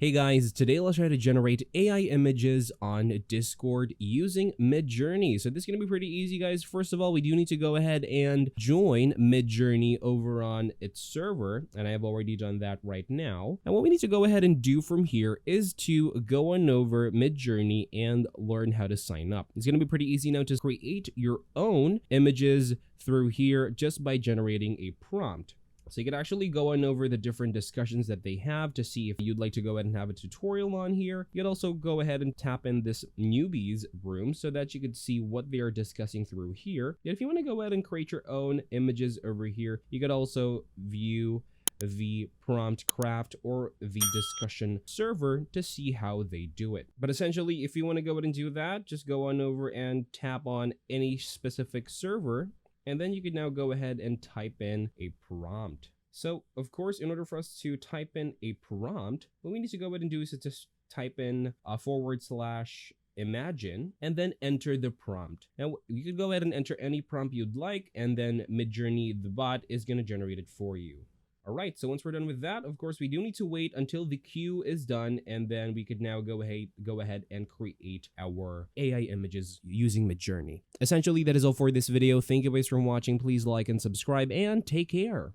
Hey guys, today let's try to generate AI images on Discord using Midjourney. So this is going to be pretty easy, guys. First of all, we do need to go ahead and join Midjourney over on its server, and I have already done that right now. And what we need to go ahead and do from here is to go on over Midjourney and learn how to sign up. It's going to be pretty easy now to create your own images through here just by generating a prompt. So you can actually go on over the different discussions that they have to see if you'd like to go ahead and have a tutorial on here. You could also go ahead and tap in this newbies room so that you could see what they are discussing through here. If you want to go ahead and create your own images over here, you could also view the prompt craft or the discussion server to see how they do it. But essentially, if you want to go ahead and do that, just go on over and tap on any specific server. And then you can now go ahead and type in a prompt. So of course, in order for us to type in a prompt, what we need to go ahead and do is to just type in /imagine and then enter the prompt. Now you could go ahead and enter any prompt you'd like, and then Midjourney, the bot, is going to generate it for you. Alright, so once we're done with that, of course, we do need to wait until the queue is done, and then we could now go ahead and create our AI images using Midjourney. Essentially, that is all for this video. Thank you guys for watching. Please like and subscribe, and take care.